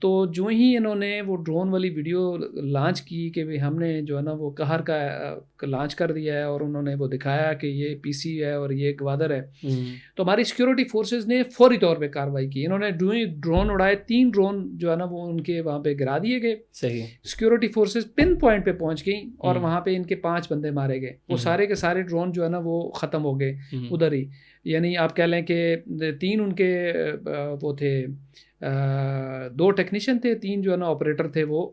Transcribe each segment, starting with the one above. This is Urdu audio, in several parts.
تو جو ہی انہوں نے وہ ڈرون والی ویڈیو لانچ کی کہ بھئی ہم نے جو ہے نا وہ قہر کا لانچ کر دیا ہے اور انہوں نے وہ دکھایا کہ یہ پی سی ہے اور یہ گوادر ہے، تو ہماری سیکیورٹی فورسز نے فوری طور پہ کارروائی کی. انہوں نے ڈرون اڑائے، 3 ڈرون جو ہے نا وہ ان کے وہاں پہ گرا دیے گئے. صحیح. سیکیورٹی فورسز پن پوائنٹ پہ پہنچ گئیں اور وہاں پہ ان کے 5 بندے مارے گئے. وہ سارے کے سارے ڈرون جو ہے نا وہ ختم ہو گئے ادھر ہی. یعنی آپ کہہ لیں کہ 3 ان کے وہ تھے، 2 ٹیکنیشین تھے، 3 جو ہے نا آپریٹر تھے، وہ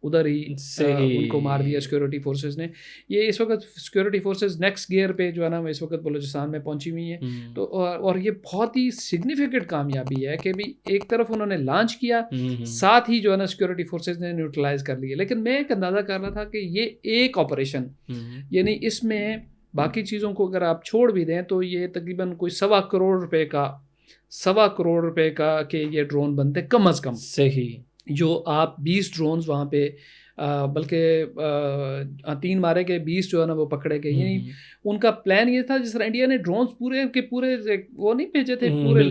ادھر ہی ان کو مار دیا سیکورٹی فورسز نے. یہ اس وقت سیکورٹی فورسز نیکسٹ گیئر پہ جو ہے نا اس وقت بلوچستان میں پہنچی ہوئی ہیں. تو اور یہ بہت ہی سگنیفیکنٹ کامیابی ہے کہ بھی ایک طرف انہوں نے لانچ کیا، ساتھ ہی جو ہے نا سیکورٹی فورسز نے نیوٹرلائز کر لیے. لیکن میں ایک اندازہ کر رہا تھا کہ یہ ایک آپریشن، یعنی اس میں باقی چیزوں کو اگر آپ چھوڑ بھی دیں تو یہ تقریباً کوئی 1.25 کروڑ روپے کا کہ یہ ڈرون بنتے کم از کم. صحیح. جو آپ 20 ڈرونز وہاں پہ بلکہ 3 مارے گئے، 20 جو ہے نا وہ پکڑے گئے. یعنی ان کا پلان یہ تھا، جس طرح انڈیا نے ڈرونز پورے کے پورے وہ نہیں بھیجے تھے پورے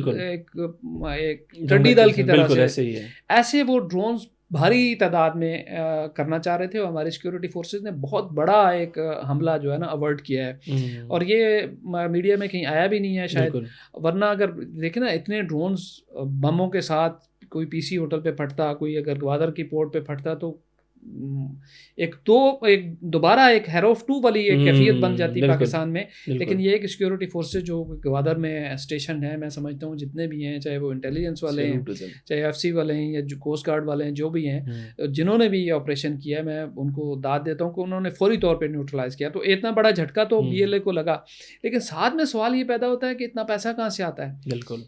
ایک ٹڈی دل کی طرح سے، ایسے وہ ڈرونز بھاری تعداد میں کرنا چاہ رہے تھے. اور ہماری سیکورٹی فورسز نے بہت بڑا ایک حملہ جو ہے نا اوارڈ کیا ہے، اور یہ میڈیا میں کہیں آیا بھی نہیں ہے شاید. ورنہ اگر دیکھیں نا اتنے ڈرونز بموں کے ساتھ کوئی پی سی ہوٹل پہ پھٹتا، کوئی اگر گوادر کی پورٹ پہ پھٹتا تو ایک دوبارہ ایک ہیروف 2 والی ایک کیفیت بن جاتی پاکستان میں. لیکن یہ ایک سیکورٹی فورسز جو گوادر میں اسٹیشن ہے، میں سمجھتا ہوں جتنے بھی ہیں، چاہے وہ انٹیلیجنس والے ہیں، چاہے ایف سی والے ہیں یا جو کوسٹ گارڈ والے ہیں، جو بھی ہیں جنہوں نے بھی یہ آپریشن کیا ہے، میں ان کو داد دیتا ہوں کہ انہوں نے فوری طور پہ نیوٹرلائز کیا. تو اتنا بڑا جھٹکا تو بی ایل اے کو لگا. لیکن ساتھ میں سوال یہ پیدا ہوتا ہے کہ اتنا پیسہ کہاں سے آتا ہے؟ بالکل.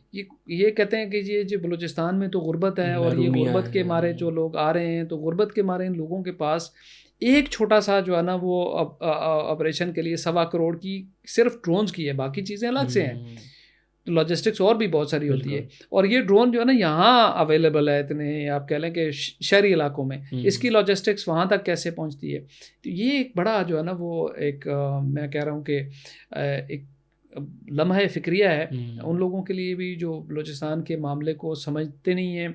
یہ کہتے ہیں کہ یہ بلوچستان میں تو غربت ہے، اور یہ غربت کے مارے جو لوگ آ رہے ہیں، تو غربت کے مارے ان لوگوں کے پاس ایک چھوٹا سا جو ہے نا وہ آپریشن کے لیے 1.25 کروڑ کی صرف ڈرونز کی ہے، باقی چیزیں الگ سے ہیں. تو لاجسٹکس اور بھی بہت ساری ہوتی ہے. اور یہ ڈرون جو ہے نا یہاں اویلیبل ہے اتنے، آپ کہہ لیں کہ شہری علاقوں میں، اس کی لاجسٹکس وہاں تک کیسے پہنچتی ہے؟ تو یہ ایک بڑا جو ہے نا وہ ایک میں کہہ رہا ہوں کہ ایک لمحہ فکریہ ہے ان لوگوں کے لیے بھی جو بلوچستان کے معاملے کو سمجھتے نہیں ہیں،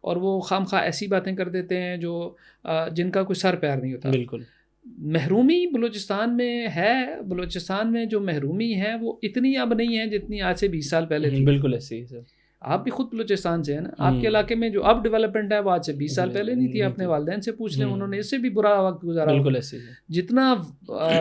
اور وہ خام خواہ ایسی باتیں کر دیتے ہیں جو جن کا کوئی سر پیر نہیں ہوتا. بالکل. محرومی بلوچستان میں ہے. بلوچستان میں جو محرومی ہے وہ اتنی اب نہیں ہے جتنی آج سے 20 سال پہلے تھی. بالکل ایسے ہی سر. آپ بھی خود بلوچستان سے ہیں نا، آپ کے علاقے میں جو اب ڈیولپمنٹ ہے وہ آج سے 20 سال پہلے نہیں تھی. اپنے والدین سے پوچھ لیں، انہوں نے اس سے بھی برا وقت گزارا. بالکل ایسے ہی. جتنا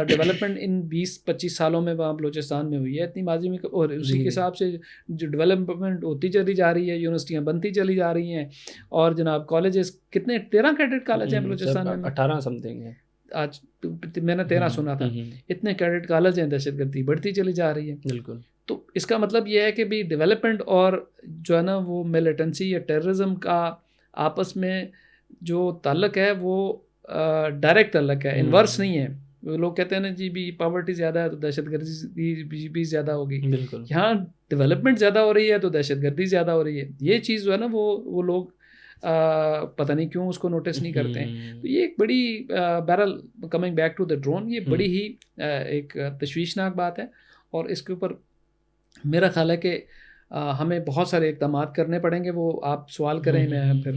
ڈیولپمنٹ ان 20-25 سالوں میں وہاں بلوچستان میں ہوئی ہے، اتنی ماضی میں، اور اسی کے حساب سے جو ڈیولپمنٹ ہوتی چلی جا رہی ہے، یونیورسٹیاں بنتی چلی جا رہی ہیں، اور جناب کالجز کتنے 13 کیڈٹ کالج ہیں بلوچستان میں، 18 سمتھنگ ہے آج میں نے 13 سنا تھا. اتنے کیڈٹ کالج ہیں، دہشت گردی بڑھتی چلی جا رہی ہے. بالکل. تو اس کا مطلب یہ ہے کہ بھی ڈیولپمنٹ اور جو ہے نا وہ ملیٹنسی یا ٹیررزم کا آپس میں جو تعلق ہے وہ ڈائریکٹ تعلق ہے، انورس نہیں ہے. لوگ کہتے ہیں نا جی بھی پاورٹی زیادہ ہے تو دہشت گردی بھی زیادہ ہوگی. بالکل. یہاں ڈیولپمنٹ زیادہ ہو رہی ہے تو دہشت گردی زیادہ ہو رہی ہے. یہ چیز جو ہے نا وہ لوگ پتہ نہیں کیوں اس کو نوٹس نہیں کرتے ہیں. تو یہ ایک بڑی بہرحال coming back to the drone, یہ بڑی ہی ایک تشویشناک بات ہے. اور اس کے اوپر میرا خیال ہے کہ ہمیں بہت سارے اقدامات کرنے پڑیں گے. وہ آپ سوال کریں، میں پھر.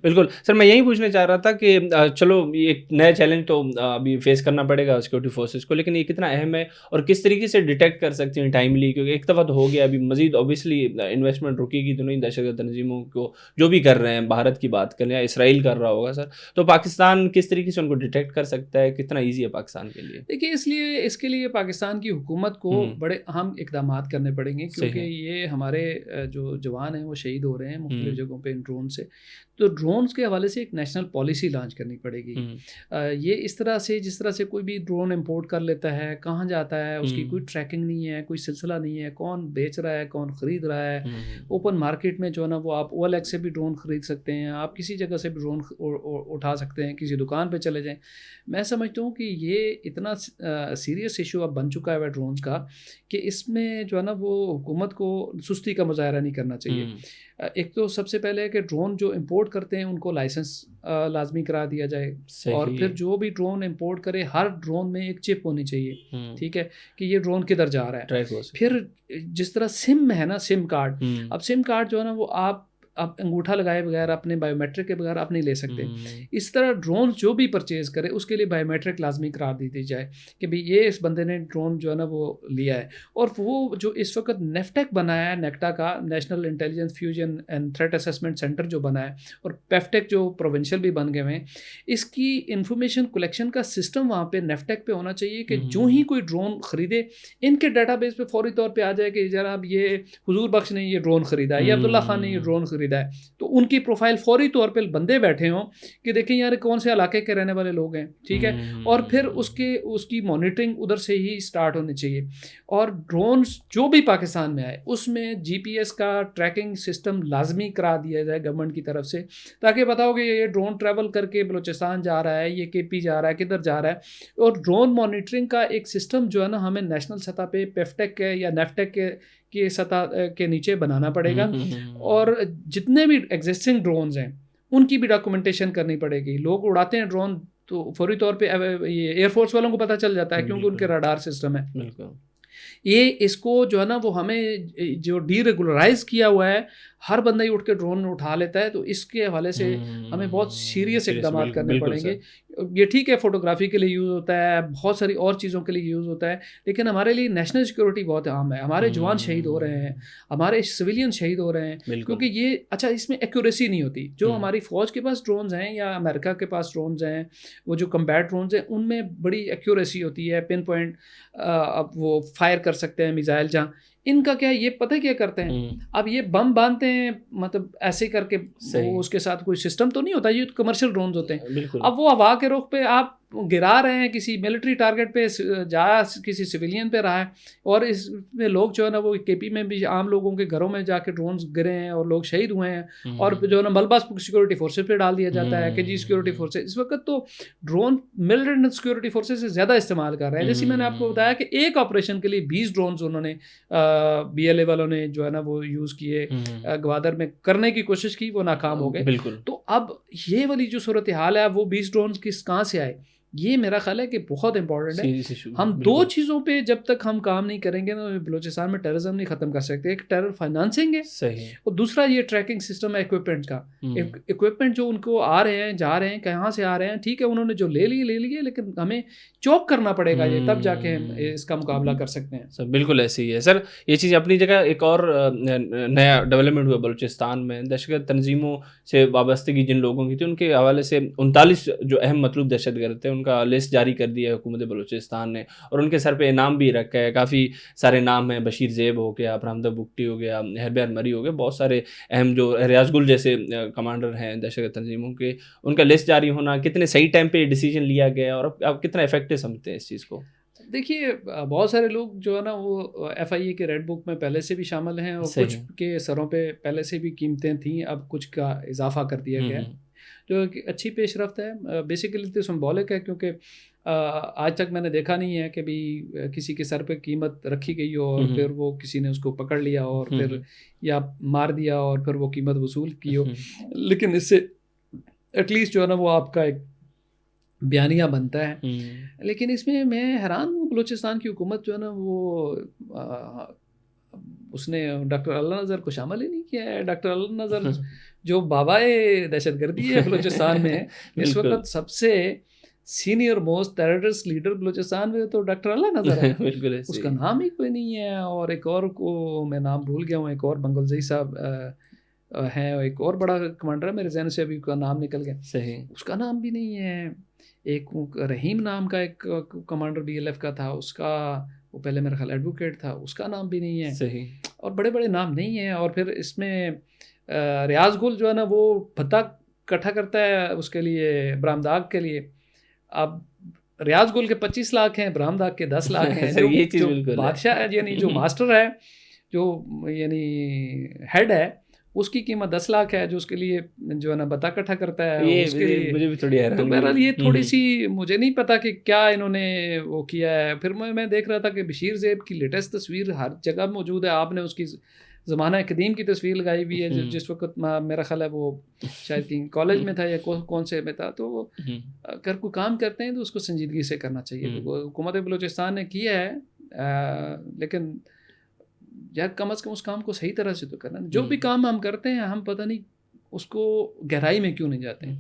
بالکل سر، میں یہی پوچھنا چاہ رہا تھا کہ چلو یہ ایک نیا چیلنج تو ابھی فیس کرنا پڑے گا سیکورٹی فورسز کو، لیکن یہ کتنا اہم ہے اور کس طریقے سے ڈیٹیکٹ کر سکتے ہیں ٹائملی؟ کیونکہ ایک دفعہ تو ہو گیا، ابھی مزید اوبیسلی انویسٹمنٹ رکے گی تو نہیں. دہشت گرد تنظیموں کو جو بھی کر رہے ہیں، بھارت کی بات کریں یا اسرائیل کر رہا ہوگا سر، تو پاکستان کس طریقے سے ان کو ڈیٹیکٹ کر سکتا ہے؟ کتنا ایزی ہے پاکستان کے لیے؟ دیکھیے، اس کے لیے پاکستان کی حکومت کو بڑے اہم اقدامات کرنے پڑیں گے، کیونکہ یہ ہمارے جو جوان ہیں وہ شہید ہو رہے ہیں مختلف جگہوں پہ ان ڈرون سے. تو ڈرونز کے حوالے سے ایک نیشنل پالیسی لانچ کرنی پڑے گی. یہ اس طرح سے جس طرح سے کوئی بھی ڈرون امپورٹ کر لیتا ہے، کہاں جاتا ہے، اس کی کوئی ٹریکنگ نہیں ہے، کوئی سلسلہ نہیں ہے، کون بیچ رہا ہے، کون خرید رہا ہے. اوپن مارکیٹ میں جو ہے نا وہ آپ OLX سے بھی ڈرون خرید سکتے ہیں، آپ کسی جگہ سے بھی ڈرون اٹھا سکتے ہیں، کسی دکان پہ چلے جائیں. میں سمجھتا ہوں کہ یہ اتنا سیریس ایشو اب بن چکا ہے ڈرونز کا کہ اس میں جو ہے نا وہ حکومت کو سستی کا مظاہرہ نہیں کرنا چاہیے. ایک تو سب سے پہلے ہے کہ ڈرون جو امپورٹ کرتے ہیں ان کو لائسنس لازمی کرا دیا جائے. اور پھر جو بھی ڈرون امپورٹ کرے، ہر ڈرون میں ایک چپ ہونی چاہیے، ٹھیک ہے، کہ یہ ڈرون کدھر جا رہا ہے. پھر جس طرح سم ہے نا، سم کارڈ، اب سم کارڈ جو ہے نا وہ آپ آپ انگوٹھا لگائے بغیر اپنے بایو میٹرک کے بغیر آپ نہیں لے سکتے. اس طرح ڈرون جو بھی پرچیز کرے اس کے لیے بایو میٹرک لازمی قرار دی جائے کہ بھئی یہ اس بندے نے ڈرون جو ہے نا وہ لیا ہے. اور وہ جو اس وقت نیفٹیک بنایا ہے, نیکٹا کا national intelligence fusion and threat assessment centre جو بنا ہے, اور پیفٹیک جو پروونشل بھی بن گئے ہیں, اس کی انفارمیشن کلیکشن کا سسٹم وہاں پہ نیفٹیک پہ ہونا چاہیے کہ جو ہی کوئی ڈرون خریدے ان کے ڈیٹا بیس پہ فوری طور پہ آ جائے کہ جناب یہ حضور بخش نے یہ ڈرون خریدا ہے, یہ عبداللہ خان نے یہ ڈرون خریدا ہے, تو ان کی پروفائل فوری طور پہ بندے بیٹھے ہوں کہ دیکھیں یار کون سے علاقے کے رہنے والے لوگ ہیں, ٹھیک ہے, اور پھر اس کی مانیٹرنگ ادھر سے ہی اسٹارٹ ہونی چاہیے. اور ڈرونز جو بھی پاکستان میں آئے اس میں جی پی ایس کا ٹریکنگ سسٹم لازمی کرا دیا جائے گورنمنٹ کی طرف سے, تاکہ پتہ ہو کہ یہ ڈرون ٹریول کر کے بلوچستان جا رہا ہے, یہ کے پی جا رہا ہے, کدھر جا رہا ہے. اور ڈرون مانیٹرنگ کا ایک سسٹم جو ہے نا ہمیں نیشنل سطح پہ پیفٹیک کے یا نیفٹیک کے سطح کے نیچے بنانا پڑے گا, اور جتنے بھی ایگزسٹنگ ڈرونز ہیں ان کی بھی ڈاکومنٹیشن کرنی پڑے گی. لوگ اڑاتے ہیں ڈرون تو فوری طور پہ یہ ایئر فورس والوں کو پتہ چل جاتا ہے کیونکہ ان کے راڈار سسٹم ہے. یہ اس کو جو ہے نا وہ ہمیں جو ڈی ریگولرائز کیا ہوا ہے, ہر بندہ ہی اٹھ کے ڈرون اٹھا لیتا ہے, تو اس کے حوالے سے ہمیں بہت سیریس اقدامات کرنے پڑیں گے. یہ ٹھیک ہے فوٹوگرافی کے لیے یوز ہوتا ہے, بہت ساری اور چیزوں کے لیے یوز ہوتا ہے, لیکن ہمارے لیے نیشنل سیکورٹی بہت اہم ہے. ہمارے جوان شہید ہو رہے ہیں, ہمارے سویلین شہید ہو رہے ہیں, کیونکہ یہ اچھا اس میں ایکوریسی نہیں ہوتی. جو ہماری فوج کے پاس ڈرونز ہیں یا امریکہ کے پاس ڈرونز ہیں, وہ جو کمبیٹ ڈرونز ہیں ان میں بڑی ایکوریسی ہوتی ہے, پن پوائنٹ اب وہ فائر کر سکتے ہیں میزائل. جہاں ان کا کیا یہ پتہ کیا کرتے ہیں, اب یہ بم باندھتے ہیں مطلب ایسے کر کے, اس کے ساتھ کوئی سسٹم تو نہیں ہوتا, یہ کمرشل ڈرونز ہوتے ہیں. اب وہ ہوا کے رخ پہ آپ گرا رہے ہیں کسی ملٹری ٹارگٹ پہ, جا کسی سویلین پہ رہا ہے, اور اس میں لوگ جو ہے نا وہ کے پی میں بھی عام لوگوں کے گھروں میں جا کے ڈرونز گرے ہیں اور لوگ شہید ہوئے ہیں, اور جو ہے نا ملبہ سیکورٹی فورسز پہ ڈال دیا جاتا ہے کہ جی سیکورٹی فورسز اس وقت تو ڈرون ملٹری سیکورٹی فورسز سے زیادہ استعمال کر رہے ہیں. جیسے میں نے آپ کو بتایا کہ ایک آپریشن کے لیے 20 ڈرونز انہوں نے بی ایل اے والوں نے جو ہے نا وہ یوز کیے, گوادر میں کرنے کی کوشش کی, وہ ناکام ہو گئے. تو اب یہ والی جو صورتحال ہے, وہ 20 ڈرونز کہاں سے آئے, یہ میرا خیال ہے کہ بہت امپورٹنٹ ہے. ہم دو چیزوں پہ جب تک ہم کام نہیں کریں گے نا بلوچستان میں ٹیررزم نہیں ختم کر سکتے. ایک ٹیرر فائنانسنگ ہے صحیح, اور دوسرا یہ ٹریکنگ سسٹم ہے اکوپمنٹ کا. اکوپمنٹ جو ان کو آ رہے ہیں جا رہے ہیں کہاں سے آ رہے ہیں, ٹھیک ہے انہوں نے جو لے لیے, لیکن ہمیں چوک کرنا پڑے گا یہ, تب جا کے ہم اس کا مقابلہ کر سکتے ہیں. سر بالکل ایسے ہی ہے سر. یہ چیز اپنی جگہ. ایک اور نیا ڈیولپمنٹ ہوا بلوچستان میں, دہشت تنظیموں سے وابستگی جن لوگوں کی تھی ان کے حوالے سے 39 جو اہم مطلوب دہشت گرد تھے ان کا لسٹ جاری کر دیا ہے حکومت بلوچستان نے, اور ان کے سر پہ انعام بھی رکھا ہے. کافی سارے نام ہیں, بشیر زیب ہو گیا, فرحمدہ بگٹی ہو گیا, ہربیار مری ہو گیا, بہت سارے اہم جو ریاض گل جیسے کمانڈر ہیں دہشت گرد تنظیموں کے, ان کا لسٹ جاری ہونا, کتنے صحیح ٹائم پہ ڈیسیجن لیا گیا, اور آپ کتنا افیکٹو سمجھتے ہیں اس چیز کو؟ دیکھیے بہت سارے لوگ جو ہے نا وہ ایف آئی اے کے ریڈ بک میں پہلے سے بھی شامل ہیں, اور کچھ کے سروں پہ پہلے سے بھی قیمتیں تھیں, اب کچھ کا اضافہ کر دیا گیا, جو اچھی پیش رفت ہے. بیسیکلی تو سمبولک ہے, کیونکہ آج تک میں نے دیکھا نہیں ہے کہ بھی کسی کے سر پہ قیمت رکھی گئی ہو اور پھر وہ کسی نے اس کو پکڑ لیا اور پھر یا مار دیا اور پھر وہ قیمت وصول کی ہو. لیکن اس سے ایٹ لیسٹ جو ہے نا وہ آپ کا ایک بیانیہ بنتا ہے. لیکن اس میں حیران ہوں, بلوچستان کی حکومت جو ہے نا وہ اس نے ڈاکٹر اللہ نظر کو شامل ہی نہیں کیا ہے. ڈاکٹر اللہ نظر جو بابا دہشت گردی ہے بلوچستان میں, اس وقت سب سے senior most terrorist leader Balochistan میں تو ڈاکٹر اللہ نظر ہے. اس کا نام ہی کوئی نہیں ہے. اور ایک اور کو میں نام بھول گیا ہوں, ایک اور بنگلزئی صاحب ہیں, ایک اور بڑا کمانڈر ہے, میرے ذہن سے ابھی کا نام نکل گیا صحیح, اس کا نام بھی نہیں ہے. ایک رحیم نام کا ایک کمانڈر بی ایل ایف کا تھا, اس کا وہ پہلے میرا خیال ایڈوکیٹ تھا, اس کا نام بھی نہیں ہے صحیح, اور بڑے بڑے نام نہیں ہیں. اور پھر اس میں ریاض گل جو ہے نا وہ بھتہ اکٹھا کرتا ہے اس کے لیے برآمداغ کے لیے. اب ریاض گل کے 25 لاکھ ہیں, برآمداغ کے 10 لاکھ ہیں. جو بادشاہ ہے یعنی جو ماسٹر ہے, جو یعنی ہیڈ ہے, اس کی قیمت 10 لاکھ ہے, جو اس کے لیے جو ہے نا بتا اکٹھا کرتا ہے اس کے لیے. مجھے بھی تھوڑی حیرانی, تو بہرحال یہ تھوڑی سی مجھے نہیں پتا کہ کیا انہوں نے وہ کیا ہے. پھر میں دیکھ رہا تھا کہ بشیر زیب کی لیٹسٹ تصویر ہر جگہ موجود ہے. آپ نے اس کی زمانہ قدیم کی تصویر لگائی ہوئی ہے, جس وقت میرا خیال ہے وہ شاید کالج میں تھا یا کون سے میں تھا. تو اگر کوئی کام کرتے ہیں تو اس کو سنجیدگی سے کرنا چاہیے. حکومت بلوچستان نے کیا ہے, لیکن یار کم از کم اس کام کو صحیح طرح سے تو کرنا. جو بھی کام ہم کرتے ہیں ہم پتہ نہیں اس کو گہرائی میں کیوں نہیں جاتے ہیں.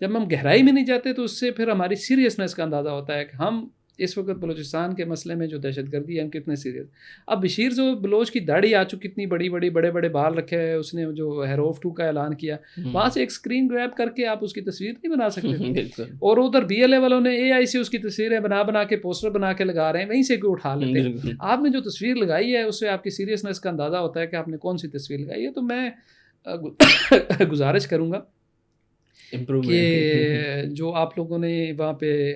جب ہم گہرائی میں نہیں جاتے تو اس سے پھر ہماری سیریسنس کا اندازہ ہوتا ہے کہ ہم اس وقت بلوچستان کے مسئلے میں جو دہشت گردی ہے ہم کتنے سیریس. اب بشیر جو بلوچ کی داڑھی آ چکی, کتنی بڑی بڑی بڑے بڑے بال رکھے ہوئے, اس نے جو ہیروف 2 کا اعلان کیا, وہاں سے ایک اسکرین گریب کر کے آپ اس کی تصویر نہیں بنا سکتے. اور ادھر بی ایل اے والوں نے اے آئی سے اس کی تصویریں بنا کے پوسٹر بنا کے لگا رہے ہیں, وہیں سے کوئی اٹھا لیتے ہیں. آپ نے جو تصویر لگائی ہے اس سے آپ کی سیریسنس کا اندازہ ہوتا ہے کہ آپ نے کون سی تصویر لگائی ہے. تو میں گزارش کروں گا کہ جو آپ لوگوں نے وہاں پہ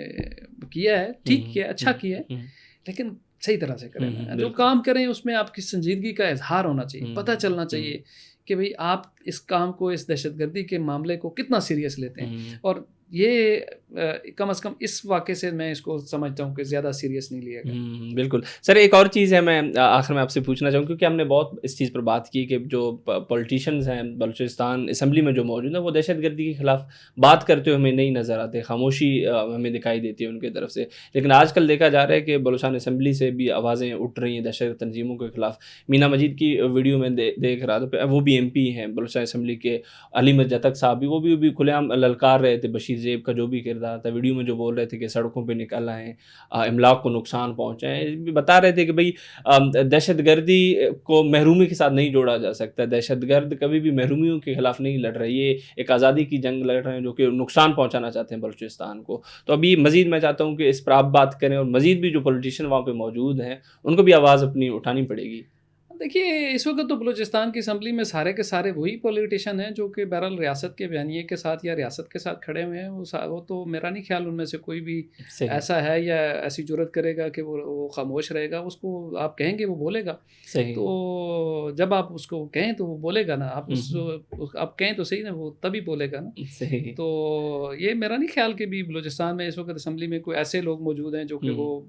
کیا ہے ٹھیک کیا, اچھا کیا ہے, لیکن صحیح طرح سے کریں. جو کام کریں اس میں آپ کی سنجیدگی کا اظہار ہونا چاہیے, پتہ چلنا چاہیے کہ بھئی آپ اس کام کو, اس دہشت گردی کے معاملے کو کتنا سیریس لیتے ہیں. اور یہ کم از کم اس واقعے سے میں اس کو سمجھتا ہوں کہ زیادہ سیریس نہیں لیا گیا. بالکل سر. ایک اور چیز ہے میں آخر میں آپ سے پوچھنا چاہوں, کیونکہ ہم نے بہت اس چیز پر بات کی کہ جو پولیٹیشینز ہیں بلوچستان اسمبلی میں جو موجود ہیں وہ دہشت گردی کے خلاف بات کرتے ہوئے ہمیں نہیں نظر آتے, خاموشی ہمیں دکھائی دیتی ہے ان کی طرف سے. لیکن آج کل دیکھا جا رہا ہے کہ بلوچستان اسمبلی سے بھی آوازیں اٹھ رہی ہیں دہشت تنظیموں کے خلاف. مینا مجید کی ویڈیو میں دیکھ رہا تھا, وہ بھی MP ہیں بلوچستان اسمبلی کے, علی جتک صاحب بھی, وہ بھی کھلے عام للکار رہے تھے بشیر زیب کا جو بھی کردار تھا. ویڈیو میں جو بول رہے تھے کہ سڑکوں پہ نکل آئے ہیں, املاک کو نقصان پہنچے ہیں, بتا رہے تھے کہ بھئی دہشت گردی کو محرومی کے ساتھ نہیں جوڑا جا سکتا. دہشت گرد کبھی بھی محرومیوں کے خلاف نہیں لڑ رہے, یہ ایک آزادی کی جنگ لڑ رہے ہیں جو کہ نقصان پہنچانا چاہتے ہیں بلوچستان کو. تو ابھی مزید میں چاہتا ہوں کہ اس پر آپ بات کریں, اور مزید بھی جو پولیٹیشین وہاں پہ موجود ہیں ان کو بھی آواز اپنی اٹھانی پڑے گی. دیکھیے اس وقت تو بلوچستان کی اسمبلی میں سارے کے سارے وہی پولیٹیشین ہیں جو کہ بہرحال ریاست کے بیانیے کے ساتھ یا ریاست کے ساتھ کھڑے ہوئے ہیں. وہ تو میرا نہیں خیال ان میں سے کوئی بھی ایسا ہے یا ایسی جرت کرے گا کہ وہ خاموش رہے گا. اس کو آپ کہیں گے وہ بولے گا. تو جب آپ اس کو کہیں تو وہ بولے گا نا, آپ کہیں تو صحیح نا, وہ تبھی بولے گا نا. تو یہ میرا نہیں خیال کہ بھی بلوچستان میں اس وقت اسمبلی میں کوئی ایسے لوگ موجود ہیں جو کہ وہ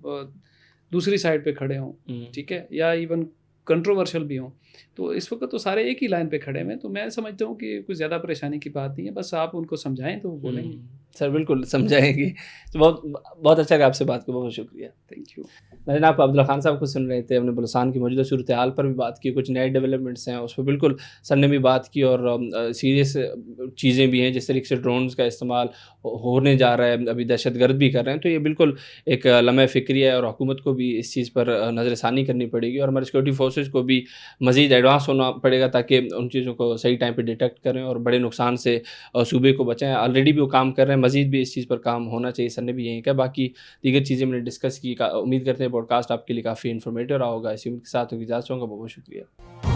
دوسری سائڈ پہ کھڑے ہوں, ٹھیک ہے, یا ایون کنٹروورشل بھی ہوں. تو اس وقت تو سارے ایک ہی لائن پہ کھڑے ہیں. تو میں سمجھتا ہوں کہ کوئی زیادہ پریشانی کی بات نہیں ہے, بس آپ ان کو سمجھائیں تو وہ بولیں گے. سر بالکل سمجھائیں گے. تو بہت اچھا کہ آپ سے بات کو, بہت شکریہ. Thank you. ناظرین آپ عبداللہ خان صاحب کو سن رہے تھے, ہم نے بلوچستان کی موجودہ صورتحال پر بھی بات کی, کچھ نئے ڈیولپمنٹس ہیں اس پہ بالکل سر نے بھی بات کی, اور سیریس چیزیں بھی ہیں جس طریقے سے ڈرونز کا استعمال ہونے جا رہا ہے, ابھی دہشت گرد بھی کر رہے ہیں. تو یہ بالکل ایک لمحہ فکری ہے, اور حکومت کو بھی اس چیز پر نظر ثانی کرنی پڑے گی, اور ہمارے سیکورٹی فورسز کو بھی مزید ایڈوانس ہونا پڑے گا تاکہ ان چیزوں کو صحیح ٹائم پہ ڈیٹیکٹ کریں اور بڑے نقصان سے صوبے کو بچائیں. آلریڈی بھی وہ کام کر رہے ہیں, مزید بھی اس چیز پر کام ہونا چاہیے. سر نے بھی یہی کہا. باقی دیگر چیزیں میں نے ڈسکس کی, امید کرتے ہیں پوڈ کاسٹ آپ کے لیے کافی انفارمیٹیو رہا ہوگا. اسی امید کے ساتھ اجازت چاہوں گا. بہت شکریہ.